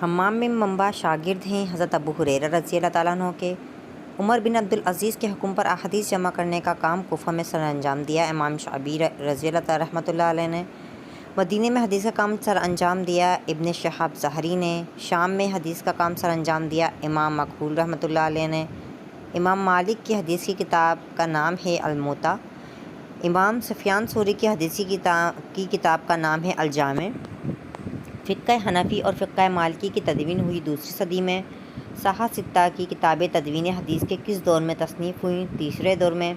حمام بن منبع شاگرد ہیں حضرت ابو ہریرہ رضی اللہ تعالیٰ عنہ کے۔ عمر بن عبدالعزیز کے حکم پر احادیث جمع کرنے کا کام کوفہ میں سر انجام دیا۔ امام شعبی رضی اللہ تعالیٰ رحمۃ اللہ علیہ نے مدینہ میں حدیث کا کام سر انجام دیا۔ ابن شہاب زہری نے شام میں حدیث کا کام سر انجام دیا۔ امام مکحول رحمۃ اللہ علیہ نے امام مالک کی حدیث کی کتاب کا نام ہے الموطا۔ امام سفیان ثوری کی حدیث کی کتاب کا نام ہے الجامع۔ فقہ حنفی اور فقہ مالکی کی تدوین ہوئی دوسری صدی میں۔ صحاح ستہ کی کتابیں تدوین حدیث کے کس دور میں تصنیف ہوئیں؟ تیسرے دور میں۔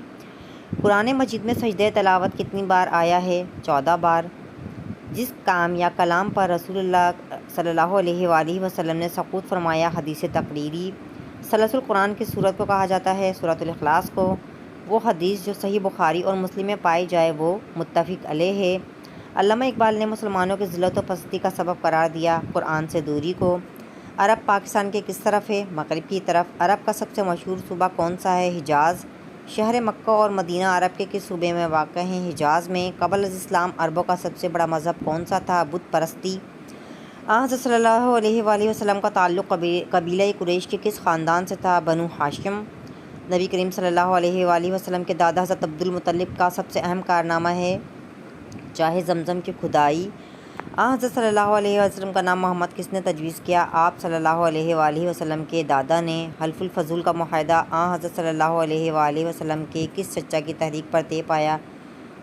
قرآن مجید میں سجدہ تلاوت کتنی بار آیا ہے؟ 14 بار۔ جس کام یا کلام پر رسول اللہ صلی اللہ علیہ وآلہ وسلم نے سکوت فرمایا حدیث تقریری۔ ثلث القرآن کس سورت کو کہا جاتا ہے؟ سورۃ الاخلاص کو۔ وہ حدیث جو صحیح بخاری اور مسلم میں پائی جائے وہ متفق علیہ ہے۔ علامہ اقبال نے مسلمانوں کی ذلت و پستی کا سبب قرار دیا قرآن سے دوری کو۔ عرب پاکستان کے کس طرف ہے؟ مغرب کی طرف۔ عرب کا سب سے مشہور صوبہ کون سا ہے؟ حجاز۔ شہر مکہ اور مدینہ عرب کے کس صوبے میں واقع ہیں؟ حجاز میں۔ قبل از اسلام عربوں کا سب سے بڑا مذہب کون سا تھا؟ بت پرستی۔ حضرت صلی اللہ علیہ وآلہ وسلم کا تعلق قبیلہ قریش کے کس خاندان سے تھا؟ بنو ہاشم۔ نبی کریم صلی اللہ علیہ وآلہ وسلم کے دادا حضرت عبد المطلب کا سب سے اہم کارنامہ ہے چاہے زمزم کی کھدائی۔ حضرت صلی اللہ علیہ وسلم کا نام محمد کس نے تجویز کیا؟ آپ صلی اللہ علیہ وآلہ وسلم کے دادا نے۔ حلف الفضول کا معاہدہ حضرت صلی اللہ علیہ وآلہ وسلم کے کس چچا کی تحریک پر طے پایا؟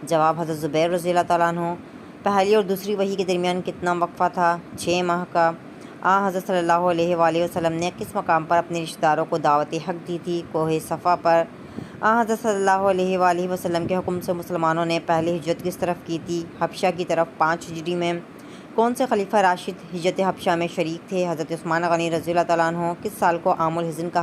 جواب حضرت زبیر رضی اللہ تعالیٰ عنہ۔ پہلی اور دوسری وحی کے درمیان کتنا وقفہ تھا؟ 6 ماہ کا۔ حضرت صلی اللہ علیہ وآلہ وسلم نے کس مقام پر اپنے رشتہ داروں کو دعوت حق دی تھی؟ کوہ صفا پر۔ حضرت صلی اللہ علیہ وآلہ وسلم کے حکم سے مسلمانوں نے پہلی ہجرت کس طرف کی تھی؟ حبشہ کی طرف 5 ہجری میں۔ کون سے خلیفہ راشد ہجرت حبشہ میں شریک تھے؟ حضرت عثمان غنی رضی اللہ تعالیٰ عنہ۔ کس سال کو عام الحزن کہا